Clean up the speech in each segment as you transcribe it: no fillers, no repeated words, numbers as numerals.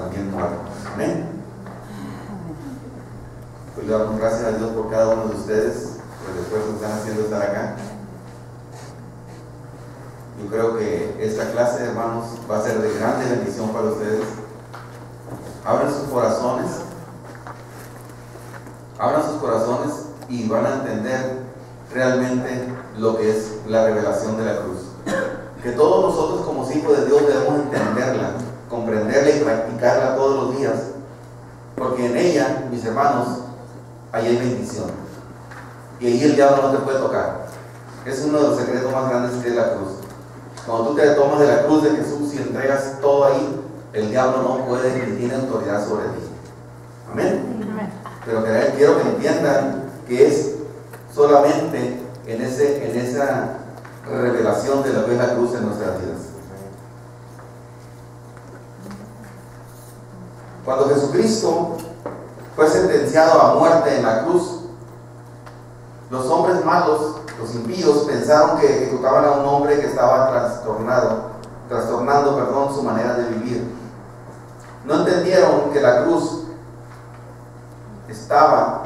también muertos. Amén. Pues le damos gracias a Dios por cada uno de ustedes, por el esfuerzo que están haciendo estar acá. Yo creo que esta clase, hermanos, va a ser de grande bendición para ustedes. Abran sus corazones y van a entender realmente lo que es la revelación de la cruz. Que todos nosotros como hijos de Dios debemos entenderla, comprenderla y practicarla todos los días, porque en ella, mis hermanos, ahí hay bendición, y ahí el diablo no te puede tocar. Es uno de los secretos más grandes que es la cruz. Cuando tú te tomas de la cruz de Jesús y entregas todo ahí, el diablo no puede ni tiene autoridad sobre ti. Amén. Pero quiero que entiendan que es solamente en esa revelación de lo que es la cruz en nuestras vidas. Cuando Jesucristo fue sentenciado a muerte en la cruz, los hombres malos, los impíos, pensaron que ejecutaban a un hombre que estaba trastornando su manera de vivir. No entendieron que la cruz estaba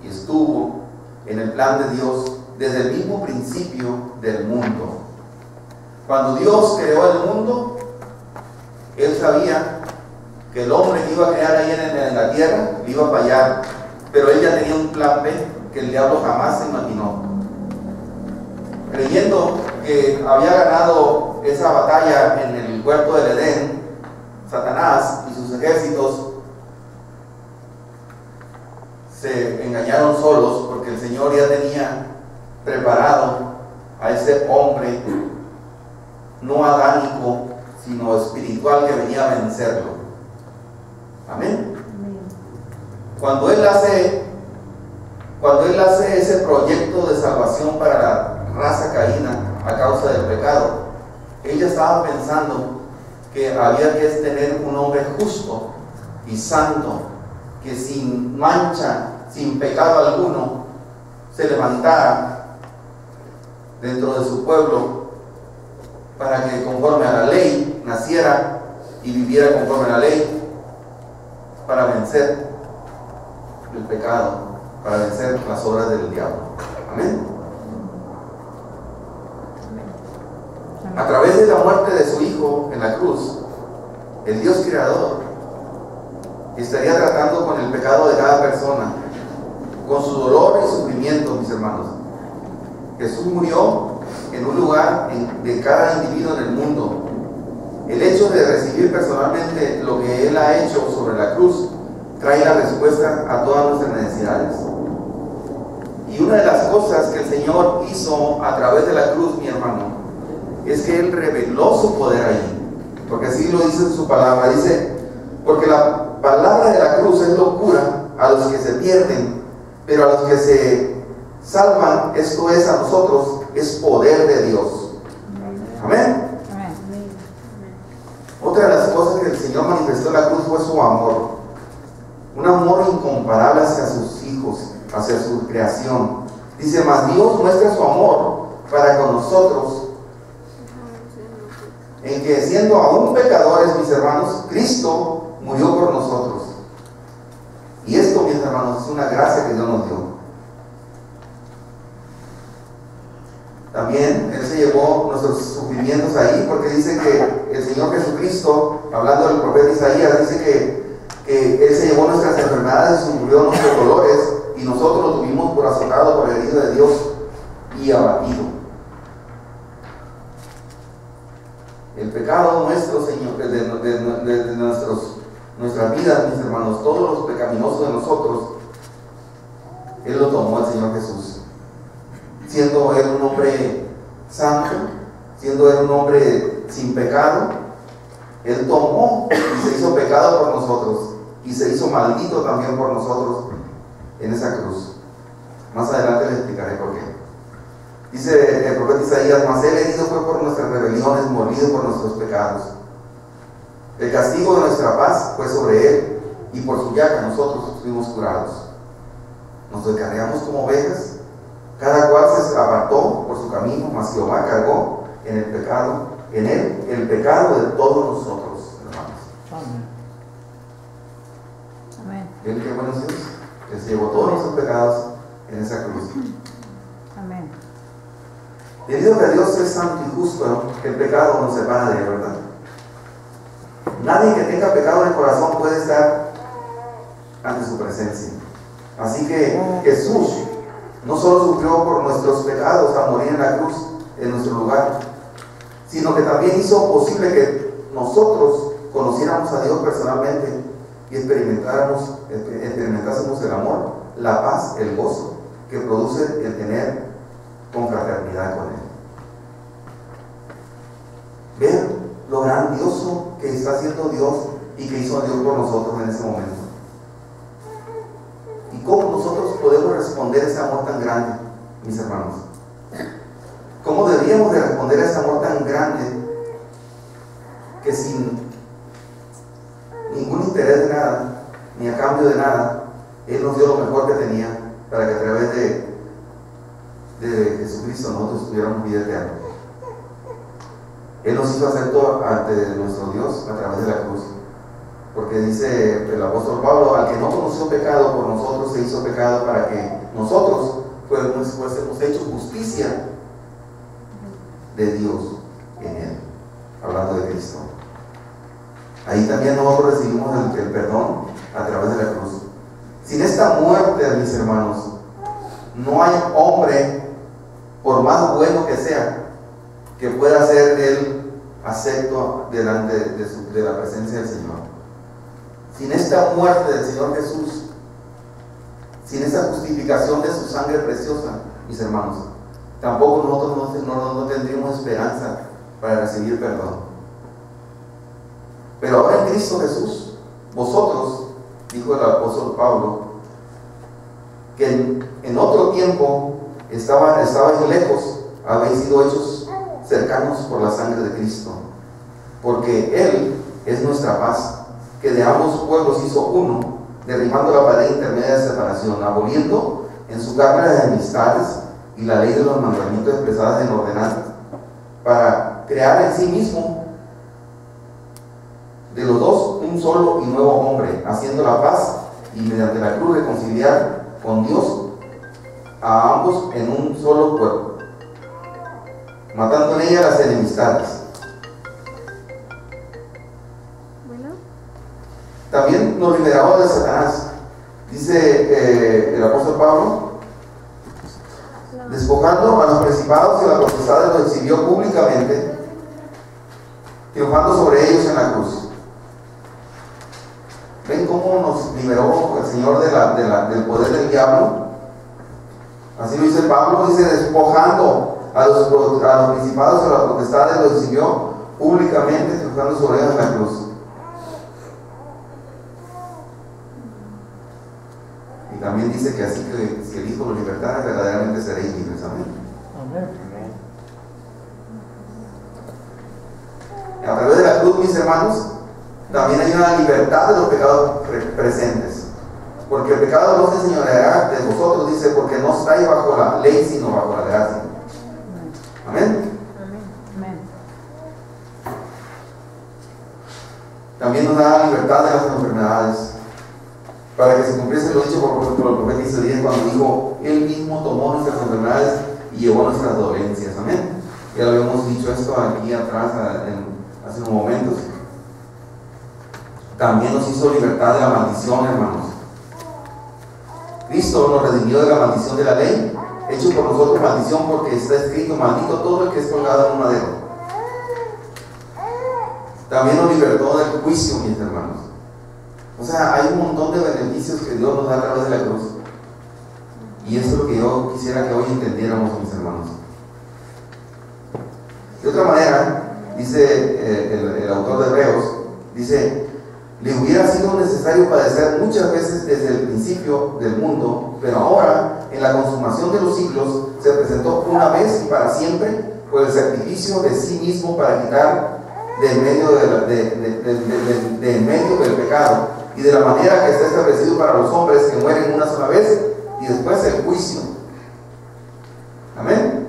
y estuvo en el plan de Dios desde el mismo principio del mundo. Cuando Dios creó el mundo, Él sabía que el hombre que iba a crear ahí en la tierra le iba a fallar, pero Él ya tenía un plan B que el diablo jamás se imaginó. Creyendo que había ganado esa batalla en el huerto del Edén, Satanás y sus ejércitos se engañaron solos, porque el Señor ya tenía preparado a ese hombre no adánico sino espiritual que venía a vencerlo. Amén. Cuando él hace ese proyecto de salvación para la raza caína a causa del pecado, ella estaba pensando que había que tener un hombre justo y santo, que sin mancha, sin pecado alguno, se levantara dentro de su pueblo para que conforme a la ley naciera y viviera conforme a la ley, para vencer el pecado, para vencer las obras del diablo. Amén. A través de la muerte de su Hijo en la cruz, el Dios creador estaría tratando con el pecado de cada persona, con su dolor y sufrimiento, mis hermanos. Jesús murió en un lugar de cada individuo en el mundo. El hecho de recibir personalmente lo que Él ha hecho sobre la cruz trae la respuesta a todas nuestras necesidades. Y una de las cosas que el Señor hizo a través de la cruz, mi hermano, es que Él reveló su poder allí, porque así lo dice en su palabra. Dice: porque la palabra de la cruz es locura a los que se pierden, pero a los que se salvan, esto es, a nosotros, es poder de Dios. Amén. Otra de las cosas que el Señor manifestó en la cruz fue su amor, un amor incomparable hacia sus hijos, hacia su creación. Dice: mas Dios muestra su amor para con nosotros, en que siendo aún pecadores, mis hermanos, Cristo murió por nosotros. Y esto, mis hermanos, es una gracia que Dios nos dio. También Él se llevó nuestros sufrimientos ahí, porque dice que el Señor Jesucristo, hablando del profeta Isaías, dice que Él se llevó nuestras enfermedades y sufrió nuestros dolores, y nosotros lo tuvimos por azotado, por herido de Dios y abatido. El pecado nuestro, Señor, de nuestras vidas, mis hermanos, todos los pecaminosos de nosotros, Él lo tomó el Señor Jesús. Siendo Él un hombre santo, siendo Él un hombre sin pecado, Él tomó y se hizo pecado por nosotros, y se hizo maldito también por nosotros en esa cruz. Más adelante les explicaré por qué. Dice el profeta Isaías: mas Él herido fue por nuestras rebeliones, molido por nuestros pecados. El castigo de nuestra paz fue sobre Él, y por su llaga nosotros fuimos curados. Nos descarriamos como ovejas, cada cual se apartó por su camino, mas Jehová cargó en Él el pecado de todos nosotros, hermanos. ¿Ven qué bueno es Dios? Que se llevó todos nuestros pecados en esa cruz. Amén. Debido a que Dios es santo y justo, el pecado nos separa de Él, ¿verdad? Nadie que tenga pecado en el corazón puede estar ante su presencia. Así que Jesús no solo sufrió por nuestros pecados al morir en la cruz en nuestro lugar, sino que también hizo posible que nosotros conociéramos a Dios personalmente y experimentásemos el amor, la paz, el gozo que produce el tener confraternidad con Él. Vean lo grandioso que está haciendo Dios y que hizo Dios por nosotros en ese momento. ¿Y cómo nosotros podemos responder a ese amor tan grande, mis hermanos? ¿Cómo deberíamos de responder a ese amor tan grande que sin ningún interés de nada, ni a cambio de nada, Él nos dio lo mejor que tenía para que a través de Jesucristo nosotros tuviéramos vida eterna? Él nos hizo acepto ante nuestro Dios a través de la cruz. Porque dice el apóstol Pablo: al que no conoció pecado, por nosotros se hizo pecado para que nosotros fuésemos hechos justicia de Dios en Él. Hablando de Cristo. Ahí también nosotros recibimos el perdón a través de la cruz. Sin esta muerte, mis hermanos, no hay hombre, por más bueno que sea, que pueda ser él acepto delante de la presencia del Señor. Sin esta muerte del Señor Jesús, sin esa justificación de su sangre preciosa, mis hermanos, tampoco nosotros no tendríamos esperanza para recibir perdón. Pero ahora en Cristo Jesús, vosotros, dijo el apóstol Pablo, que en otro tiempo estabais lejos, habéis sido hechos cercanos por la sangre de Cristo, porque Él es nuestra paz, que de ambos pueblos hizo uno, derribando la pared intermedia de separación, aboliendo en su carne las enemistades y la ley de los mandamientos expresadas en ordenanzas, para crear en sí mismo de los dos un solo y nuevo hombre, haciendo la paz y mediante la cruz reconciliar con Dios a ambos en un solo cuerpo, matando en ella las enemistades. También nos liberaba de Satanás. Dice el apóstol Pablo: despojando a los principados y a las potestades, los exhibió públicamente, triunfando sobre ellos en la cruz. ¿Ven cómo nos liberó el Señor del poder del diablo? Así lo dice Pablo, dice: despojando a los principados y a las potestades, los exhibió públicamente, triunfando sobre ellos en la cruz. Y también dice que así que si el Hijo los libertara, verdaderamente seréis libres. Amén. A través de la cruz, mis hermanos, también hay una libertad de los pecados presentes. Porque el pecado no se enseñoreará de vosotros, dice, porque no estáis bajo la ley, sino bajo la gracia. Amén. También nos da la libertad de las enfermedades, para que se cumpliese lo dicho por el profeta Isaías cuando dijo: Él mismo tomó nuestras enfermedades y llevó nuestras dolencias. Amén. Ya lo habíamos dicho esto aquí atrás hace unos momentos. También nos hizo libertad de la maldición, hermanos. Cristo nos redimió de la maldición de la ley, hecho por nosotros maldición, porque está escrito: maldito todo el que es colgado en un madero. También nos libertó del juicio, mis hermanos. O sea, hay un montón de beneficios que Dios nos da a través de la cruz. Y eso es lo que yo quisiera que hoy entendiéramos, mis hermanos. De otra manera, dice el autor de Hebreos, dice: le hubiera sido necesario padecer muchas veces desde el principio del mundo, pero ahora, en la consumación de los siglos, se presentó una vez y para siempre por el sacrificio de sí mismo para quitar de en medio del pecado, y de la manera que está establecido para los hombres que mueren una sola vez y después el juicio. Amén.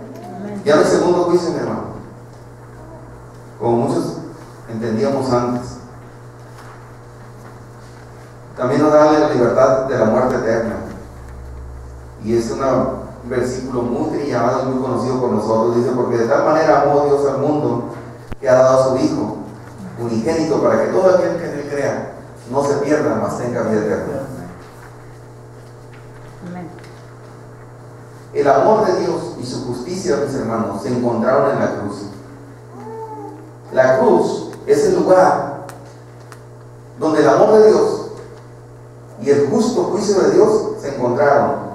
Ya no hay segundo juicio, mi hermano, como muchos entendíamos antes. También nos da la libertad de la muerte eterna. Y es un versículo muy trillado y muy conocido por nosotros. Dice, porque de tal manera amó Dios al mundo que ha dado a su Hijo unigénito para que todo aquel que en él crea no se pierda, mas tenga vida eterna. Amén. El amor de Dios y su justicia, mis hermanos, se encontraron en la cruz. La cruz es el lugar donde el amor de Dios y el justo juicio de Dios se encontraron.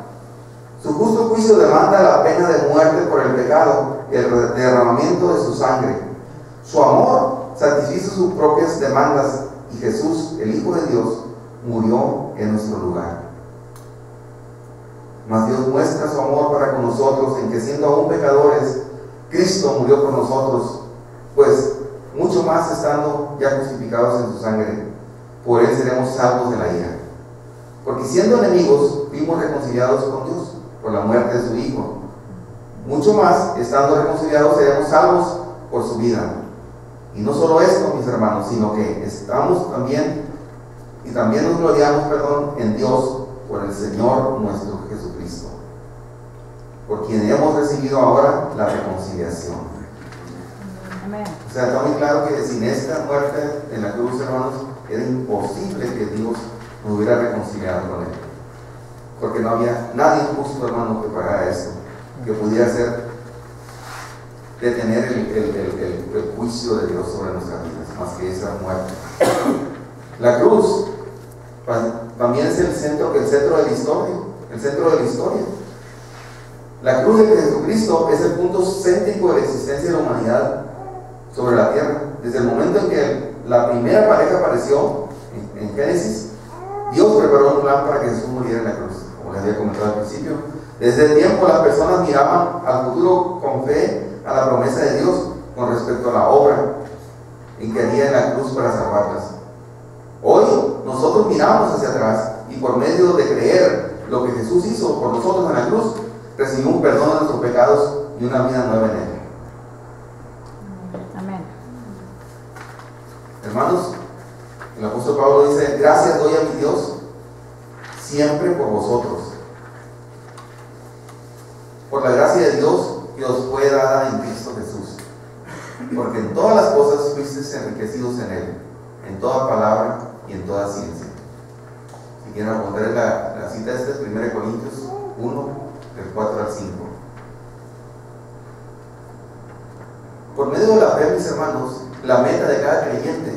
Su justo juicio demanda la pena de muerte por el pecado y el derramamiento de su sangre. Su amor satisfizo sus propias demandas y Jesús, el Hijo de Dios, murió en nuestro lugar. Mas Dios muestra su amor para con nosotros en que, siendo aún pecadores, Cristo murió por nosotros, pues mucho más estando ya justificados en su sangre, por él seremos salvos de la ira. Porque siendo enemigos, fuimos reconciliados con Dios por la muerte de su Hijo. Mucho más, estando reconciliados, seremos salvos por su vida. Y no solo esto, mis hermanos, sino que estamos también, y también nos gloriamos, en Dios por el Señor nuestro Jesucristo, por quien hemos recibido ahora la reconciliación. Amén. O sea, está muy claro que sin esta muerte en la cruz, hermanos, era imposible que Dios nos hubiera reconciliado con él, porque no había nadie justo, hermano, que pagara esto, que pudiera ser detener el juicio de Dios sobre nuestras vidas, más que esa muerte. La cruz también es el centro de la historia, La cruz de Jesucristo es el punto céntrico de la existencia de la humanidad sobre la tierra. Desde el momento en que la primera pareja apareció en Génesis, Dios preparó un plan para que Jesús muriera en la cruz, como les había comentado al principio. Desde el tiempo las personas miraban al futuro con fe, a la promesa de Dios con respecto a la obra en que haría en la cruz para salvarlas. Hoy nosotros miramos hacia atrás y por medio de creer lo que Jesús hizo por nosotros en la cruz, recibimos un perdón de nuestros pecados y una vida nueva en él. Amén. Hermanos, el apóstol Pablo dice: gracias doy a mi Dios siempre por vosotros, por la gracia de Dios que os fue dada en Cristo Jesús, porque en todas las cosas fuisteis enriquecidos en él, en toda palabra y en toda ciencia. Si quieren apuntar la cita, esta es 1 Corintios 1, del 4 al 5. Por medio de la fe, mis hermanos, la meta de cada creyente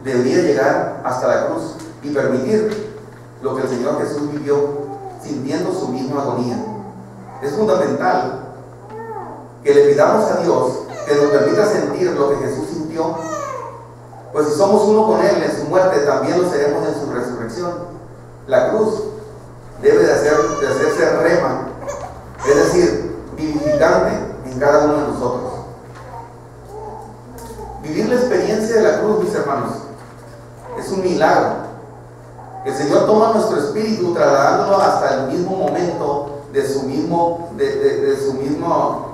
debería llegar hasta la cruz y permitir lo que el Señor Jesús vivió, sintiendo su misma agonía. Es fundamental que le pidamos a Dios que nos permita sentir lo que Jesús sintió, pues si somos uno con él en su muerte, también lo seremos en su resurrección. La cruz debe de hacerse rema, es decir, vivificante en cada uno de nosotros. Vivir la experiencia de la cruz, mis hermanos, es un milagro. El Señor toma nuestro espíritu, trasladándolo hasta el mismo momento de su misma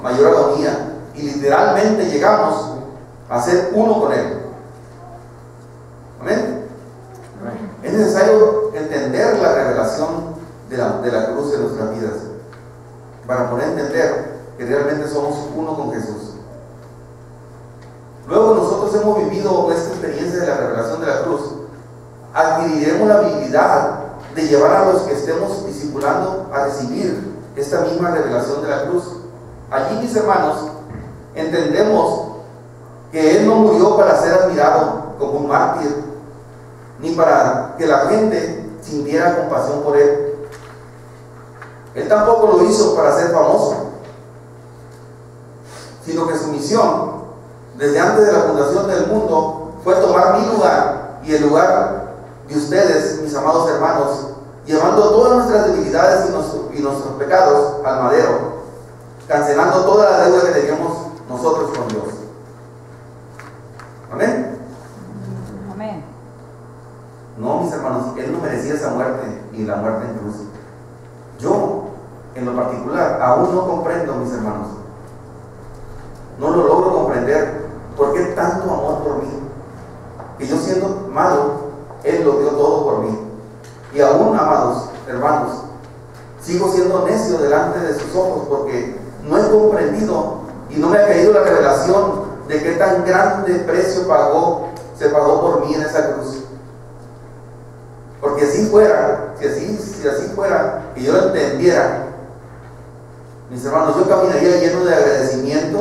mayor agonía, y literalmente llegamos a ser uno con él. Amén. Es necesario entender la revelación de la cruz en nuestras vidas para poder entender que realmente somos uno con Jesús. Luego nosotros hemos vivido esta experiencia de la revelación de la cruz, adquiriremos la habilidad de llevar a los que estemos discipulando a recibir esta misma revelación de la cruz. Allí, mis hermanos, entendemos que Él no murió para ser admirado como un mártir, ni para que la gente sintiera compasión por Él. Él tampoco lo hizo para ser famoso, sino que su misión, desde antes de la fundación del mundo, fue tomar mi lugar y el lugar de ustedes, mis amados hermanos, llevando todas nuestras debilidades y nuestros pecados al madero, cancelando toda la deuda que teníamos nosotros con Dios. Amén. Amén. No, mis hermanos, Él no merecía esa muerte, ni la muerte en cruz. Yo, en lo particular, aún no comprendo, mis hermanos. No lo logro comprender. ¿Por qué tanto amor por mí? Que yo, siendo malo, Él lo dio todo por mí. Y aún, amados hermanos, sigo siendo necio delante de sus ojos porque no he comprendido y no me ha caído la revelación de qué tan grande precio se pagó por mí en esa cruz. Porque si así fuera, que yo lo entendiera, mis hermanos, yo caminaría lleno de agradecimiento,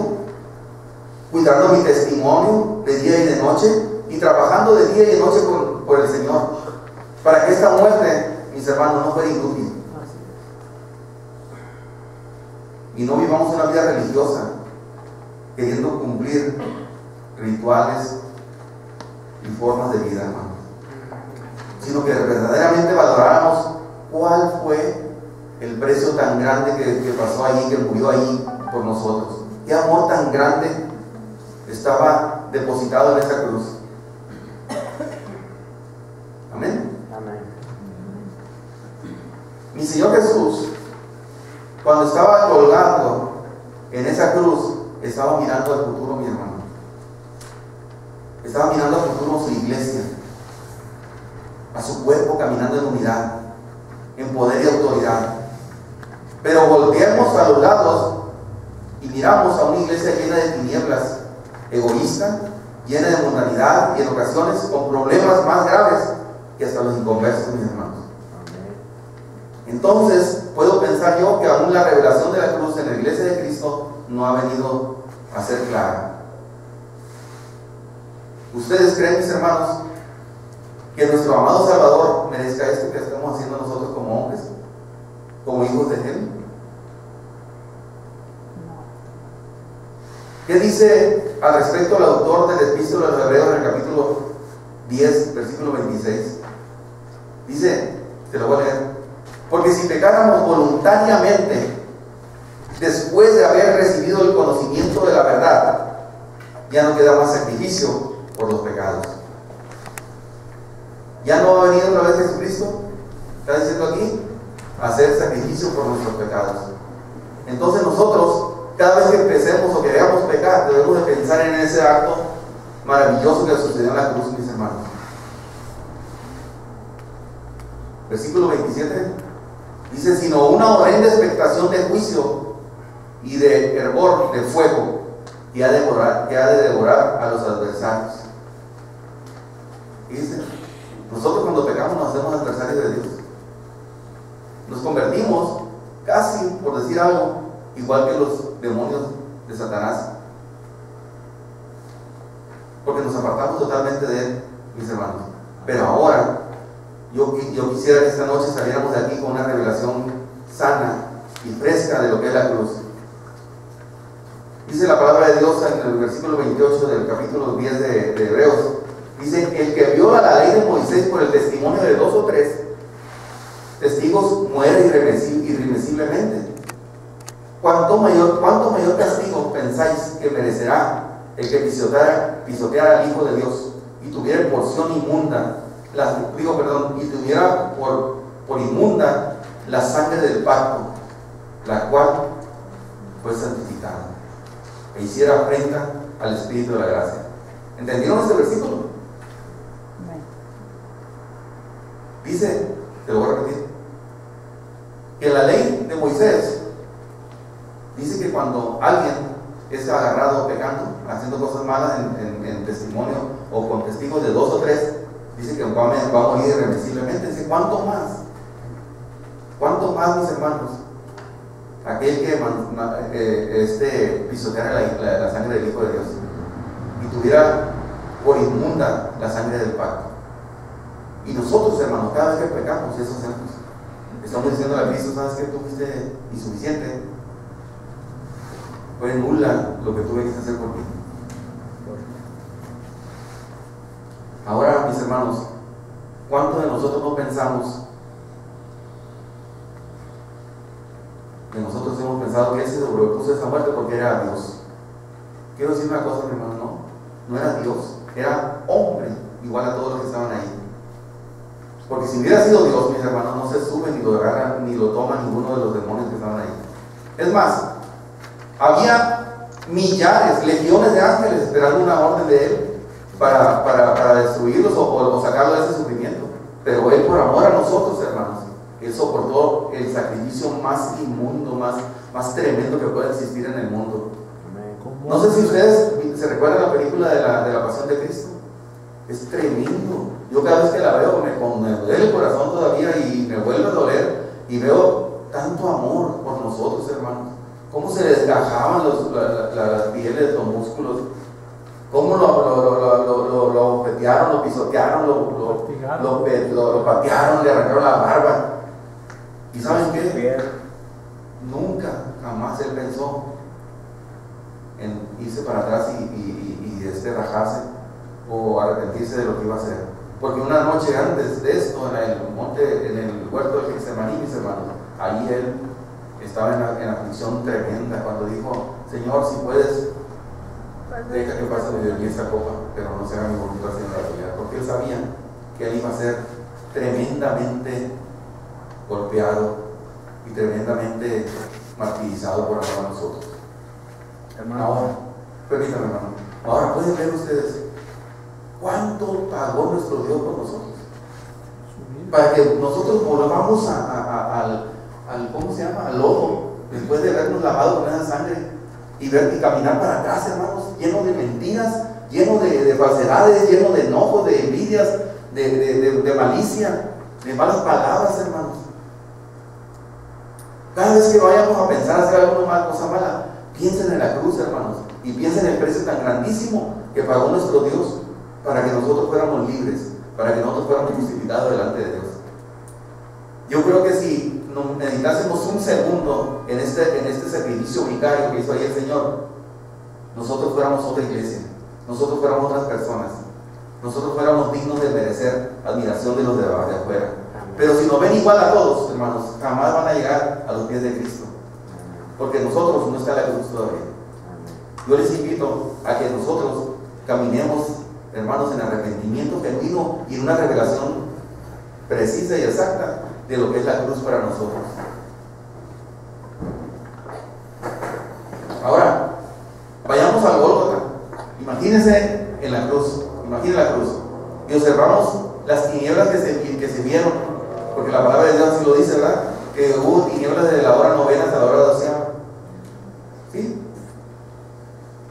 cuidando mi testimonio de día y de noche, y trabajando de día y de noche por el Señor, para que esta muerte, mis hermanos, no fuera inútil. Y no vivamos una vida religiosa, queriendo cumplir rituales y formas de vida, hermanos, sino que verdaderamente valoráramos cuál fue el precio tan grande que pasó allí, que murió allí por nosotros. Qué amor tan grande estaba depositado en esa cruz. Amén. Amén. Mi Señor Jesús, cuando estaba colgando en esa cruz, estaba mirando al futuro, mi hermano. Estaba mirando al futuro su iglesia, a su cuerpo caminando en unidad, en poder y autoridad. Pero volteamos a los lados y miramos a una iglesia llena de tinieblas, egoísta, llena de mundanidad y en ocasiones con problemas más graves que hasta los inconversos, mis hermanos. Entonces puedo pensar yo que aún la revelación de la cruz en la iglesia de Cristo no ha venido a ser clara. ¿Ustedes creen, mis hermanos, que nuestro amado Salvador merezca esto que estamos haciendo nosotros como hombres, como hijos de Él? ¿Qué dice al respecto el autor del Epístola de los Hebreos en el capítulo 10, versículo 26? Dice, te lo voy a leer: porque si pecáramos voluntariamente después de haber recibido el conocimiento de la verdad, ya no queda más sacrificio por los pecados. ¿Ya no va a venir otra vez Jesucristo? Está diciendo aquí, hacer sacrificio por nuestros pecados. Entonces nosotros, cada vez que empecemos o queramos pecar, debemos de pensar en ese acto maravilloso que sucedió en la cruz, mis hermanos. Versículo 27 dice: sino una horrenda expectación de juicio y de hervor de fuego que ha de devorar a los adversarios. Y dice, nosotros cuando pecamos nos hacemos adversarios de Dios. Nos convertimos casi, por decir algo, igual que los demonios de Satanás, porque nos apartamos totalmente de Él, mis hermanos. Pero ahora yo quisiera que esta noche saliéramos de aquí con una revelación sana y fresca de lo que es la cruz. Dice la palabra de Dios en el versículo 28 del capítulo 10 de Hebreos, dice: el que viola la ley de Moisés por el testimonio de 2 o 3 testigos muere irremisiblemente. ¿Cuánto mayor castigo pensáis que merecerá el que pisoteara al Hijo de Dios y tuviera porción inmunda, y tuviera por inmunda la sangre del pacto, la cual fue santificada, e hiciera afrenta al Espíritu de la gracia? ¿Entendieron este versículo? Dice, te lo voy a repetir, que la ley de Moisés dice que cuando alguien es agarrado pecando, haciendo cosas malas en testimonio o con testigos de 2 o 3, dice que va a morir irremisiblemente. Dice, ¿cuánto más? ¿Cuánto más, mis hermanos? Aquel que pisoteara la sangre del Hijo de Dios y tuviera por inmunda la sangre del pacto. Y nosotros, hermanos, cada vez que pecamos, eso hacemos. Estamos diciendo a Cristo: ¿sabes qué? Tú fuiste insuficiente. Fue nula lo que tuve que hacer por ti. Ahora, mis hermanos, ¿cuántos de nosotros no pensamos? Que nosotros hemos pensado que Él se sobrepuso a esa muerte porque era Dios. Quiero decir una cosa, mi hermano, no era Dios, era hombre, igual a todos los que estaban ahí. Porque si hubiera sido Dios, mis hermanos, no se sube ni lo agarran ni lo toma ninguno de los demonios que estaban ahí. Es más, había millares, legiones de ángeles esperando una orden de Él para destruirlos o sacarlos de ese sufrimiento. Pero Él, por amor a nosotros, hermanos, Él soportó el sacrificio más inmundo, más tremendo que pueda existir en el mundo. No sé si ustedes se recuerdan la película de la Pasión de Cristo. Es tremendo. Yo cada vez que la veo me duele el corazón todavía y me vuelve a doler. Y veo tanto amor por nosotros, hermanos. Cómo se desgajaban las pieles, los músculos. Cómo lo petearon, lo pisotearon, lo patearon, le arrancaron la barba. ¿Y saben qué? Nunca, jamás él pensó en irse para atrás y rajarse o arrepentirse de lo que iba a hacer. Porque una noche antes de esto, en el huerto de Getsemaní, mis hermanos, allí él estaba en aflicción tremenda cuando dijo: Señor, si puedes, deja que pase de mí esta copa, pero no se haga mi voluntad sino la tuya. Porque él sabía que él iba a ser tremendamente golpeado y tremendamente martirizado por amor a nosotros. Ahora, permítanme, hermano. Ahora pueden ver ustedes cuánto pagó nuestro Dios por nosotros, para que nosotros volvamos al ¿cómo se llama? Al lodo, después de habernos lavado con esa sangre y caminar para atrás, hermanos, lleno de mentiras, lleno de falsedades, lleno de enojos, de envidias, de malicia, de malas palabras, hermanos. Cada vez que vayamos a pensar hacer alguna cosa mala, piensen en la cruz, hermanos, y piensen en el precio tan grandísimo que pagó nuestro Dios para que nosotros fuéramos libres, para que nosotros fuéramos justificados delante de Dios. Yo creo que si nos meditásemos un segundo en este sacrificio vicario que hizo ahí el Señor, nosotros fuéramos otra iglesia, nosotros fuéramos otras personas, nosotros fuéramos dignos de merecer admiración de los de afuera. Pero si nos ven igual a todos, hermanos, jamás van a llegar a los pies de Cristo, porque nosotros no está la cruz todavía. Yo les invito a que nosotros caminemos, hermanos, en arrepentimiento genuino y en una revelación precisa y exacta de lo que es la cruz para nosotros. Ahora, vayamos al Gólgota. Imagínense en la cruz, imaginen la cruz, y observamos las tinieblas que se vieron, porque la palabra de Dios así lo dice, ¿verdad? Que hubo tinieblas desde la hora novena hasta la hora doceava. ¿Sí?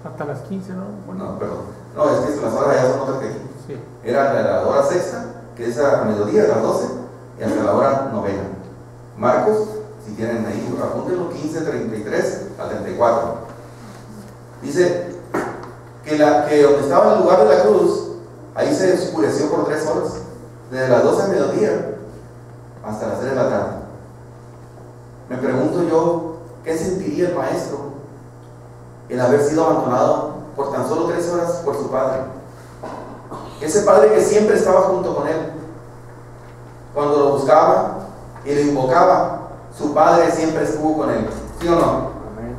Hasta las 15, ¿no? Bueno. No, perdón. No, es que las horas ya son otras que aquí. Sí. Era la hora sexta, que es a mediodía, a las 12, y hasta la hora novena. Marcos, si tienen ahí, apúntenlo, 15:33 a 34. Dice que donde estaba el lugar de la cruz, ahí se oscureció por 3 horas, desde las 12 a mediodía hasta las 3 de la tarde. Me pregunto yo, ¿qué sentiría el maestro el haber sido abandonado por tan solo 3 horas por su padre? Ese padre que siempre estaba junto con él. Cuando lo buscaba y lo invocaba, su padre siempre estuvo con él. ¿Sí o no? Amén.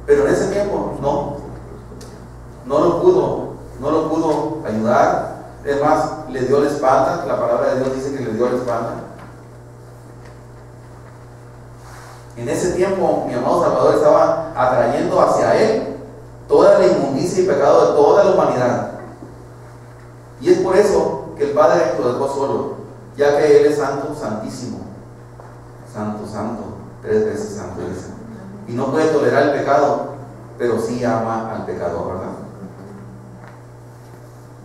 Pero en ese tiempo no lo pudo ayudar. Es más, le dio la espalda. La palabra de Dios dice que le dio la espalda. En ese tiempo, mi amado Salvador estaba atrayendo hacia él toda la inmundicia y pecado de toda la humanidad. Y es por eso que el Padre lo dejó solo, ya que Él es santo, santísimo. Santo, santo, 3 veces santo, dice. Y no puede tolerar el pecado, pero sí ama al pecador, ¿verdad?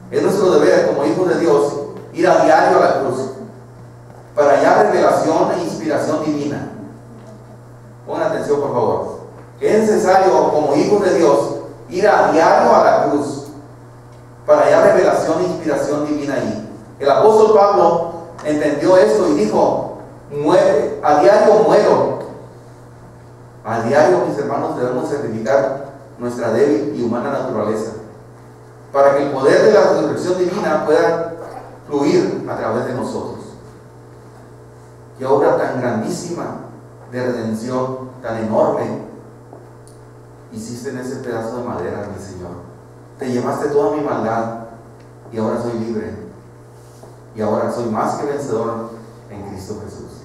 Es nuestro deber como hijos de Dios ir a diario a la cruz para hallar revelación e inspiración divina. Pongan atención, por favor. Es necesario como hijos de Dios ir a diario a la cruz para hallar revelación e inspiración divina ahí. El apóstol Pablo entendió esto y dijo: a diario muero. A diario, mis hermanos, debemos sacrificar nuestra débil y humana naturaleza para que el poder de la resurrección divina pueda fluir a través de nosotros. Qué obra tan grandísima de redención, tan enorme hiciste en ese pedazo de madera, mi Señor. Te llevaste toda mi maldad y ahora soy libre, y ahora soy más que vencedor en Cristo Jesús.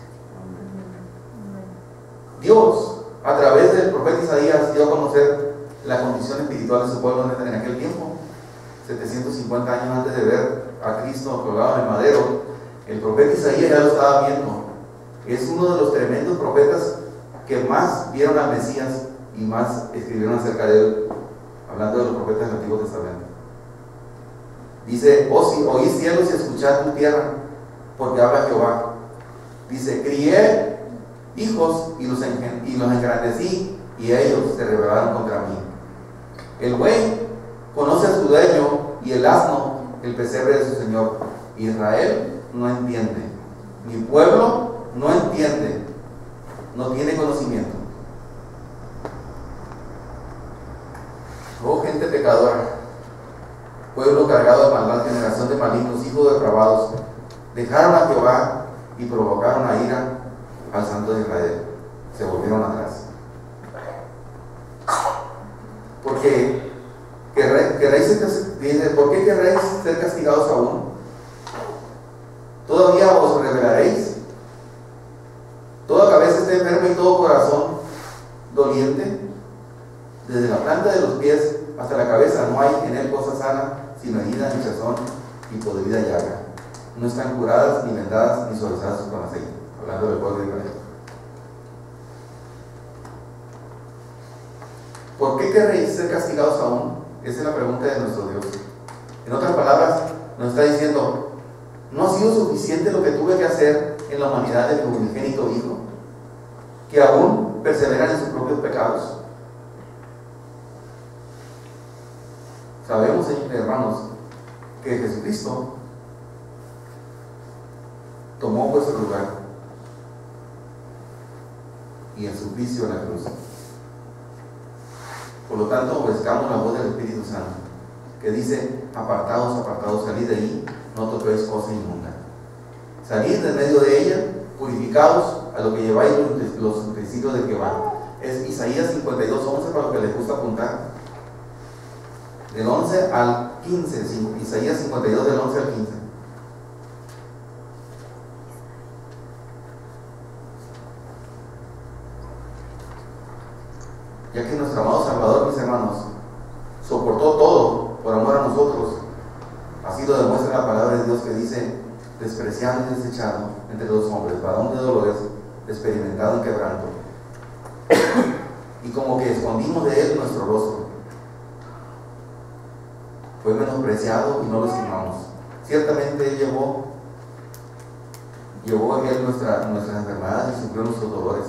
Dios, a través del profeta Isaías, dio a conocer la condición espiritual de su pueblo en aquel tiempo, 750 años antes de ver a Cristo colgado en el madero, el profeta Isaías ya lo estaba viendo. Es uno de los tremendos profetas que más vieron al Mesías y más escribieron acerca de él, hablando de los profetas del Antiguo Testamento. Dice: oí cielos y escuchad tu tierra, porque habla Jehová. Dice: crié hijos y los engrandecí, y ellos se rebelaron contra mí. El buey conoce a su dueño, y el asno el pesebre de su señor. Israel no entiende, mi pueblo no entiende, no tiene conocimiento. Oh gente pecadora, pueblo cargado de maldad, generación de malignos, hijos depravados, dejaron a Jehová y provocaron a ira al Santo de Israel. Se volvieron atrás. Porque ¿por qué querréis ser castigados aún? ¿Todavía os rebelaréis? Toda cabeza está enferma y todo corazón doliente. Desde la planta de los pies hasta la cabeza no hay en él cosa sana, sino herida, hinchazón y podrida llaga. No están curadas, ni vendadas, ni suavizadas con aceite. Hablando del pueblo de Israel. ¿Por qué querréis ser castigados aún? Esa es la pregunta de nuestro Dios. En otras palabras, nos está diciendo: ¿no ha sido suficiente lo que tuve que hacer en la humanidad de mi unigénito Hijo, que aún perseveran en sus propios pecados? Sabemos, hermanos, que Jesucristo tomó vuestro lugar y en su juicio en la cruz. Por lo tanto, obedezcamos la voz del Espíritu Santo, que dice: apartaos, apartaos, salid de ahí, no toquéis cosa inmunda. Salid de medio de ella, purificados a lo que lleváis los utensilios de Jehová. Es Isaías 52:11 para los que les gusta apuntar. Del 11 al 15, Isaías 52 del 11 al 15. Ya que nuestro amado Salvador, mis hermanos, soportó todo por amor a nosotros, así lo demuestra la palabra de Dios, que dice: despreciado y desechado entre los hombres, varón de dolores, experimentado en quebranto, y como que escondimos de él nuestro rostro. Fue menospreciado y no lo estimamos. Ciertamente él llevó él nuestras enfermedades y sufrió nuestros dolores,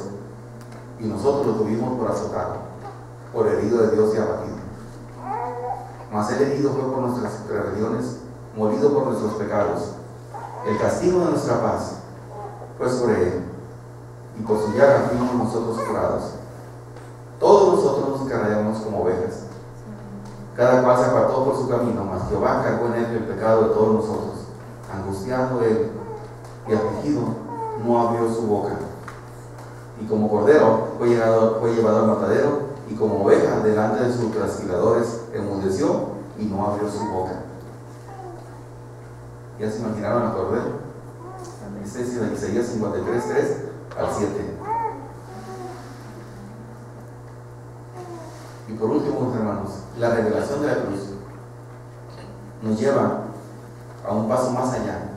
y nosotros lo tuvimos por azotado, por herido de Dios y abatido. Mas el herido fue por nuestras rebeliones, molido por nuestros pecados. El castigo de nuestra paz fue sobre él, y por su llaga fuimos nosotros curados. Todos nosotros nos encargamos como ovejas, cada cual se apartó por su camino, mas Jehová cargó en él el pecado de todos nosotros. Angustiado él y afligido, no abrió su boca. Y como cordero fue llevado al matadero, y como oveja delante de sus trasquiladores enmudeció y no abrió su boca. ¿Ya se imaginaron al cordero? Este es Isaías 53, 3 al 7. Y por último, hermanos, la revelación de la cruz nos lleva a un paso más allá,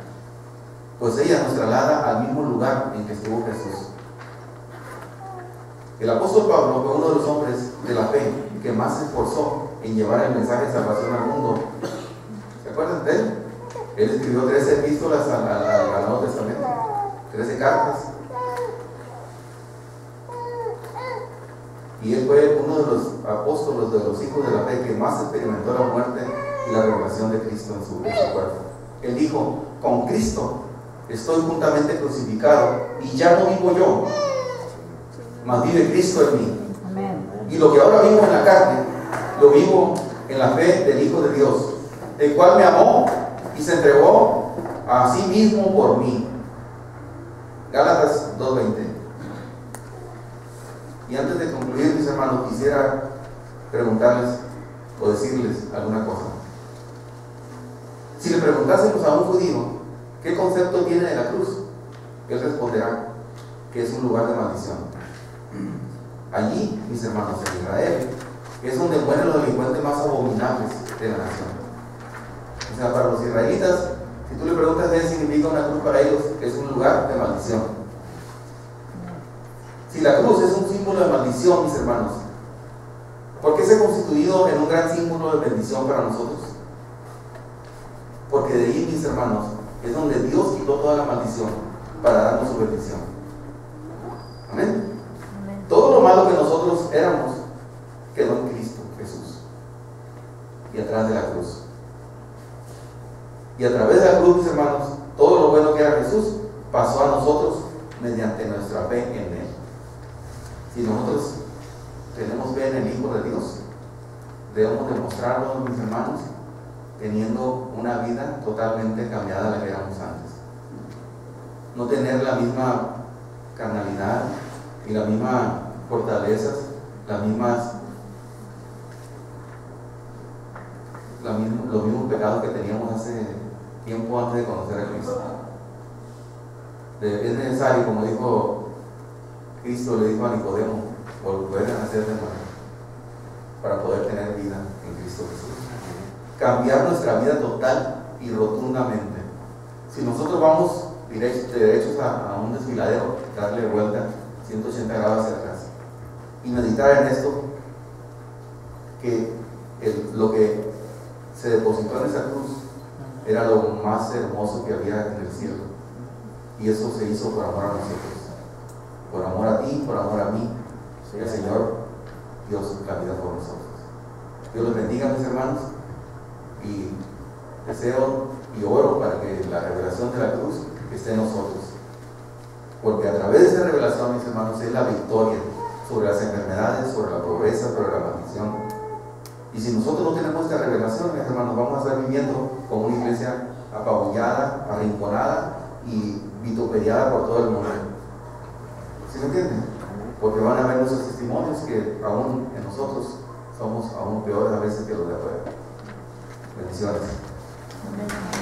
pues ella nos traslada al mismo lugar en que estuvo Jesús. El apóstol Pablo fue uno de los hombres de la fe que más se esforzó en llevar el mensaje de salvación al mundo. ¿Se acuerdan de él? Él escribió 13 epístolas al Nuevo Testamento, 13 cartas. Y él fue uno de los apóstoles, de los hijos de la fe, que más experimentó la muerte y la revelación de Cristo en su cuerpo. Él dijo: con Cristo estoy juntamente crucificado, y ya no vivo yo, mas vive Cristo en mí. Amén. Y lo que ahora vivo en la carne, lo vivo en la fe del Hijo de Dios, el cual me amó y se entregó a sí mismo por mí. Gálatas 2:20. Y antes de concluir, mis hermanos, quisiera preguntarles o decirles alguna cosa. Si le preguntásemos a un judío qué concepto tiene de la cruz, él responderá que es un lugar de maldición. Allí, mis hermanos, en Israel, es donde mueren los delincuentes más abominables de la nación. O sea, para los israelitas, Si tú le preguntas qué significa una cruz para ellos, es un lugar de maldición. Si la cruz es un símbolo de maldición, mis hermanos, ¿por qué se ha constituido en un gran símbolo de bendición para nosotros? Porque de ahí, mis hermanos, es donde Dios quitó toda la maldición para darnos su bendición. Amén. Todo lo malo que nosotros éramos quedó en Cristo Jesús y atrás de la cruz. Y a través de la cruz, mis hermanos, todo lo bueno que era Jesús pasó a nosotros mediante nuestra fe en Él. Si nosotros tenemos fe en el Hijo de Dios, debemos demostrarlo, mis hermanos, teniendo una vida totalmente cambiada a la que éramos antes. No tener la misma carnalidad y las mismas fortalezas, los mismos pecados que teníamos hace tiempo antes de conocer a Cristo. Es necesario, como dijo Cristo, le dijo a Nicodemo, volver a nacer de nuevo para poder tener vida en Cristo Jesús. Cambiar nuestra vida total y rotundamente. Si nosotros vamos derechos a un desfiladero, darle vuelta 180 grados hacia atrás y meditar en esto, que lo que se depositó en esa cruz era lo más hermoso que había en el cielo, y eso se hizo por amor a nosotros, por amor a ti, por amor a mí. El Señor dio la vida por nosotros. Dios los bendiga, mis hermanos, y deseo y oro para que la revelación de la cruz esté en nosotros, porque a través de esta revelación, mis hermanos, es la victoria sobre las enfermedades, sobre la pobreza, sobre la maldición. Y si nosotros no tenemos esta revelación, mis hermanos, vamos a estar viviendo como una iglesia apabullada, arrinconada y vituperiada por todo el mundo. ¿Sí me entienden? Porque van a ver nuestros testimonios que aún en nosotros somos aún peores a veces que los de afuera. Bendiciones. Amén.